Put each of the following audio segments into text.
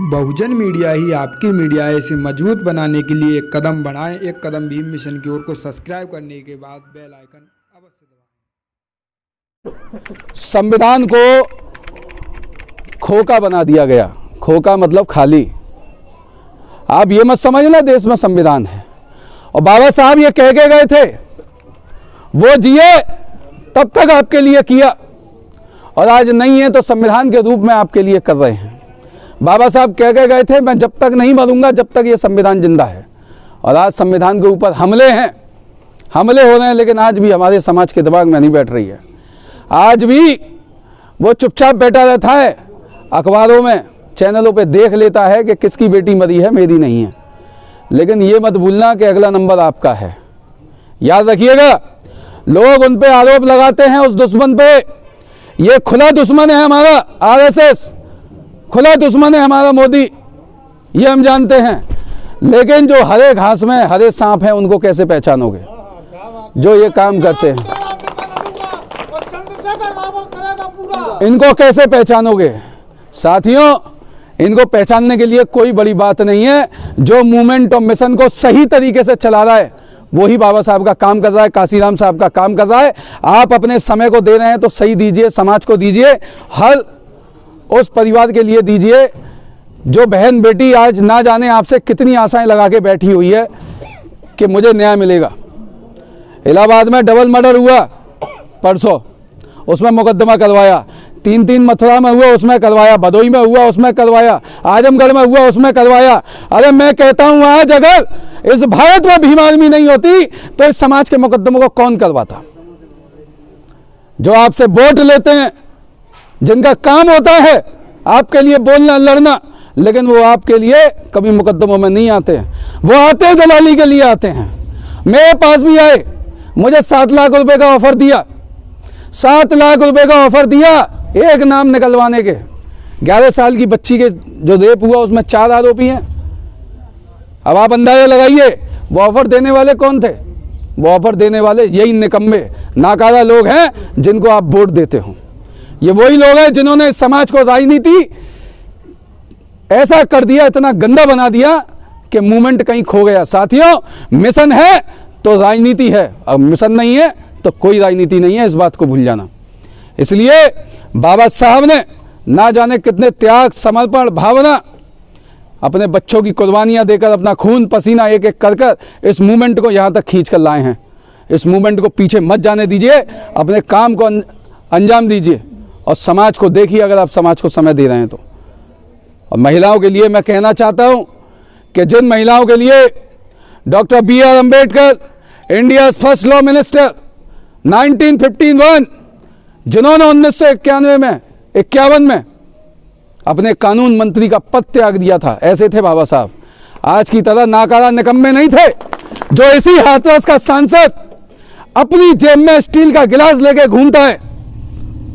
बहुजन media ही आपकी media है। इसे मजबूत बनाने के लिए एक कदम बढ़ाएं। एक कदम भीम मिशन की ओर को सब्सक्राइब करने के बाद बेल आइकन अवश्य दबाएं। संविधान को खोखा बना दिया गया। खोखा मतलब खाली। आप ये मत समझना देश में संविधान है। और बाबा साहब ये कह के गए थे, वो जिए तब तक आपके लिए किया, और आज नहीं है तो संविधान के रूप में आपके लिए कर रहे हैं। बाबा साहब कह के गए थे, मैं जब तक नहीं मरूंगा जब तक ये संविधान जिंदा है। और आज संविधान के ऊपर हमले हो रहे हैं, लेकिन आज भी हमारे समाज के दिमाग में नहीं बैठ रही है। आज भी वो चुपचाप बैठा रहता है, अखबारों में चैनलों पे देख लेता है कि किसकी बेटी मरी है, मेरी नहीं है। लेकिन ये मत भूलना कि अगला नंबर आपका है। याद रखिएगा, लोग उन पे आरोप लगाते हैं उस दुश्मन पे। ये खुला दुश्मन है हमारा आरएसएस, खुला दुश्मन है हमारा मोदी, ये हम जानते हैं। लेकिन जो हरे घास में हरे सांप हैं, उनको कैसे पहचानोगे? जो ये काम करते हैं, इनको कैसे पहचानोगे? साथियों, इनको पहचानने के लिए कोई बड़ी बात नहीं है। जो मूवमेंट और मिशन को सही तरीके से चला रहा है, वही बाबा साहब का काम कर रहा है, काशीराम साहब का काम कर रहा है। आप अपने समय को दे रहे हैं तो सही दीजिए, समाज को दीजिए, हर उस परिवार के लिए दीजिए जो बहन बेटी आज ना जाने आपसे कितनी आशाएं लगा के बैठी हुई है कि मुझे न्याय मिलेगा। इलाहाबाद में डबल मर्डर हुआ परसों, उसमें मुकदमा करवाया। 3 मथुरा में हुआ, उसमें करवाया। भदोई में हुआ, उसमें करवाया। आजमगढ़ में हुआ, उसमें करवाया। अरे मैं कहता हूं, आज अगर इस भारत में भीम आर्मी नहीं होती तो इस समाज के मुकदमों को कौन करवाता? जो आपसे वोट लेते हैं, जिनका काम होता है आपके लिए बोलना लड़ना, लेकिन वो आपके लिए कभी मुकदमों में नहीं आते हैं। वो आते हैं दलाली के लिए आते हैं। मेरे पास भी आए, मुझे 7 लाख रुपए का ऑफर दिया, 7 लाख रुपए का ऑफर दिया एक नाम निकलवाने के। 11 साल की बच्ची के जो रेप हुआ उसमें 4 आरोपी हैं। अब आप अंदाजा लगाइए वो ऑफर देने वाले कौन थे? वो ऑफर देने वाले यही निकम्मे नाकारा लोग हैं जिनको आप वोट देते हो। ये वही लोग हैं जिन्होंने इस समाज को राजनीति ऐसा कर दिया, इतना गंदा बना दिया कि मूवमेंट कहीं खो गया। साथियों, मिशन है तो राजनीति है, अब मिशन नहीं है तो कोई राजनीति नहीं है, इस बात को भूल जाना। इसलिए बाबा साहब ने ना जाने कितने त्याग, समर्पण, भावना, अपने बच्चों की कुर्बानियां देकर, अपना खून पसीना एक एक कर इस मूवमेंट को यहाँ तक खींच कर लाए हैं। इस मूवमेंट को पीछे मत जाने दीजिए, अपने काम को अंजाम दीजिए और समाज को देखिए, अगर आप समाज को समय दे रहे हैं तो। और महिलाओं के लिए मैं कहना चाहता हूं कि जिन महिलाओं के लिए doctor B.R. Ambedkar, India first law minister 1951, जिन्होंने 1951 में अपने कानून मंत्री का पद त्याग दिया था, ऐसे थे बाबा साहब। आज की तरह नाकारा निकम्मे नहीं थे जो इसी हाथरस का सांसद अपनी जेब में स्टील का गिलास लेके घूमता है,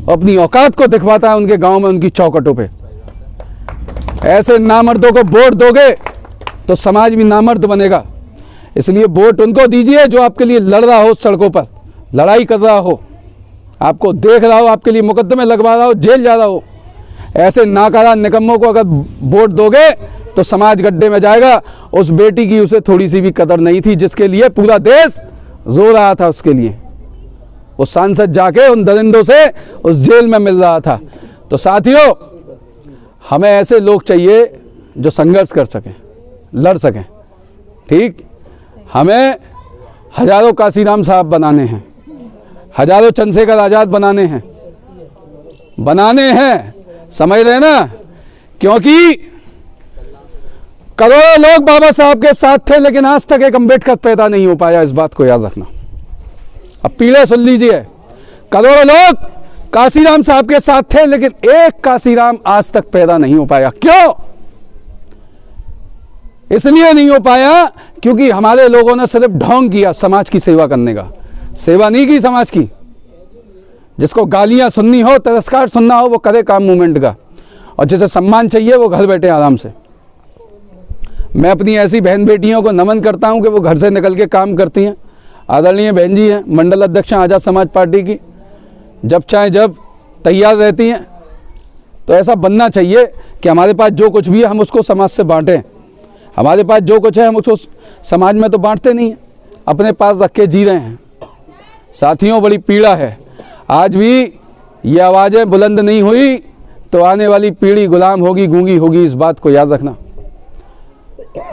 अपनी औकात को दिखवाता है उनके गांव में, उनकी चौखटों पे। ऐसे नामर्दों को वोट दोगे तो समाज भी नामर्द बनेगा। इसलिए वोट उनको दीजिए जो आपके लिए लड़ रहा हो, सड़कों पर लड़ाई कर रहा हो, आपको देख रहा हो, आपके लिए मुकदमे लगवा रहा हो, जेल जा रहा हो। ऐसे नाकारा निकम्मों को अगर वोट दोगे तो समाज गड्ढे में जाएगा। उस बेटी की उसे थोड़ी सी भी कदर नहीं थी जिसके लिए पूरा देश रो रहा था। उसके लिए वो सांसद जाके उन दरिंदों से उस जेल में मिल रहा था। तो साथियों, हमें ऐसे लोग चाहिए जो संघर्ष कर सकें, लड़ सकें। ठीक, हमें हजारों काशीराम साहब बनाने हैं, हजारों चंद्रशेखर आजाद बनाने हैं, समझ रहे ना? क्योंकि करोड़ों लोग बाबा साहब के साथ थे, लेकिन आज तक एक अम्बेडकर पैदा नहीं हो पाया। इस बात को याद रखना। अब पीढ़े सुन लीजिए, करोड़ों लोग काशीराम साहब के साथ थे, लेकिन एक काशीराम आज तक पैदा नहीं हो पाया। क्यों? इसलिए नहीं हो पाया क्योंकि हमारे लोगों ने सिर्फ ढोंग किया समाज की सेवा करने का, सेवा नहीं की समाज की। जिसको गालियां सुननी हो, तिरस्कार सुनना हो, वो करे काम मूवमेंट का, और जिसे सम्मान चाहिए वो घर बैठे आराम से। मैं अपनी ऐसी बहन बेटियों को नमन करता हूं कि वो घर से निकल के काम करती हैं। आदरणीय बहन जी हैं, मंडल अध्यक्ष आजाद समाज पार्टी की, जब चाहे जब तैयार रहती हैं। तो ऐसा बनना चाहिए कि हमारे पास जो कुछ भी है हम उसको समाज से बांटें। हमारे पास जो कुछ है हम उसको समाज में तो बांटते नहीं हैं, अपने पास रख के जी रहे हैं। साथियों, बड़ी पीड़ा है। आज भी ये आवाज़ें बुलंद नहीं हुई तो आने वाली पीढ़ी गुलाम होगी, गूंगी होगी। इस बात को याद रखना।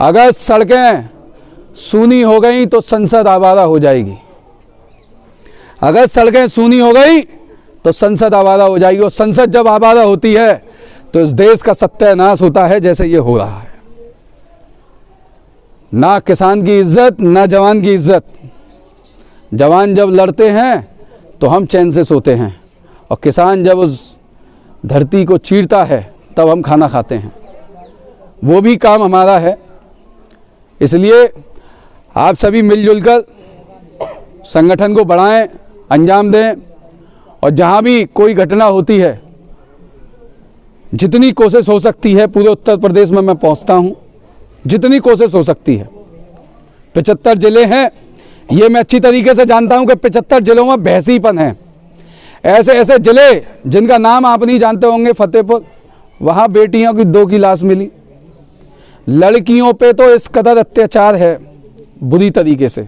अगर सड़कें सूनी हो गई तो संसद आवारा हो जाएगी। अगर सड़कें सूनी हो गई तो संसद आवारा हो जाएगी, और संसद जब आवारा होती है तो इस देश का सत्यानाश होता है, जैसे ये हो रहा है। ना किसान की इज्जत, ना जवान की इज्जत। जवान जब लड़ते हैं तो हम चैन से सोते हैं, और किसान जब उस धरती को चीरता है तब हम खाना खाते हैं। वो भी काम हमारा है। इसलिए आप सभी मिलजुल कर संगठन को बढ़ाएं, अंजाम दें, और जहां भी कोई घटना होती है, जितनी कोशिश हो सकती है पूरे उत्तर प्रदेश में मैं पहुंचता हूं, जितनी कोशिश हो सकती है। 75 जिले हैं, ये मैं अच्छी तरीके से जानता हूं कि 75 जिलों में बहसीपन है। ऐसे ऐसे जिले जिनका नाम आप नहीं जानते होंगे, फतेहपुर, वहाँ बेटियों की 2 की लाश मिली। लड़कियों पे तो इस कदर अत्याचार है बुरी तरीके से।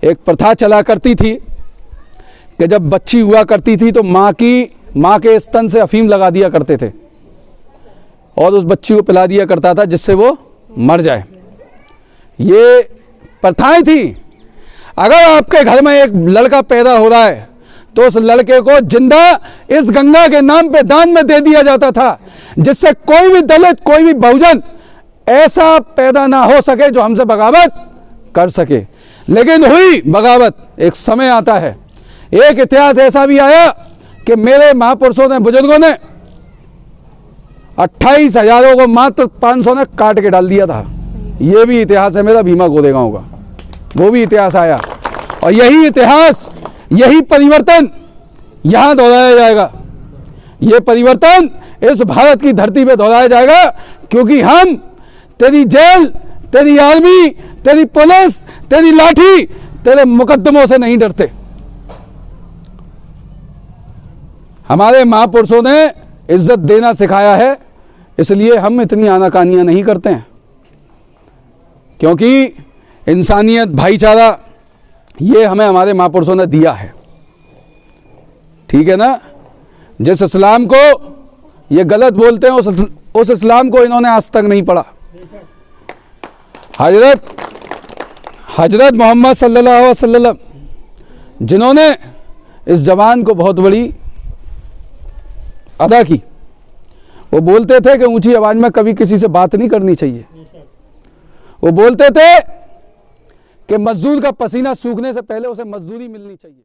एक प्रथा चला करती थी कि जब बच्ची हुआ करती थी तो माँ के स्तन से अफीम लगा दिया करते थे और उस बच्ची को पिला दिया करता था जिससे वो मर जाए। ये प्रथाएं थी। अगर आपके घर में एक लड़का पैदा हो रहा है तो उस लड़के को जिंदा इस गंगा के नाम पे दान में दे दिया जाता था, जिससे कोई भी दलित, कोई भी बहुजन ऐसा पैदा ना हो सके जो हमसे बगावत कर सके। लेकिन हुई बगावत। एक समय आता है, एक इतिहास ऐसा भी आया कि मेरे महापुरुषों ने, बुजुर्गों ने 28,000 को मात्र 500 ने काट के डाल दिया था। ये भी इतिहास है मेरा भीमा गोरेगांव का, वो भी इतिहास आया। और यही इतिहास, यही परिवर्तन यहाँ दोहराया जाएगा। ये परिवर्तन इस भारत की धरती पे दोहराया जाएगा, क्योंकि हम तेरी जेल, तेरी आर्मी, तेरी पुलिस, तेरी लाठी, तेरे मुकदमों से नहीं डरते। हमारे महापुरुषों ने इज्जत देना सिखाया है, इसलिए हम इतनी आनाकानियां नहीं करते हैं, क्योंकि इंसानियत, भाईचारा ये हमें हमारे महापुरुषों ने दिया है। ठीक है ना। जिस इस्लाम को ये गलत बोलते हैं उस इस्लाम को इन्होंने आज तक नहीं पढ़ा। हजरत मोहम्मद सल्लल्लाहु अलैहि वसल्लम, जिन्होंने इस जवान को बहुत बड़ी अदा की, वो बोलते थे कि ऊंची आवाज में कभी किसी से बात नहीं करनी चाहिए। वो बोलते थे कि मजदूर का पसीना सूखने से पहले उसे मजदूरी मिलनी चाहिए।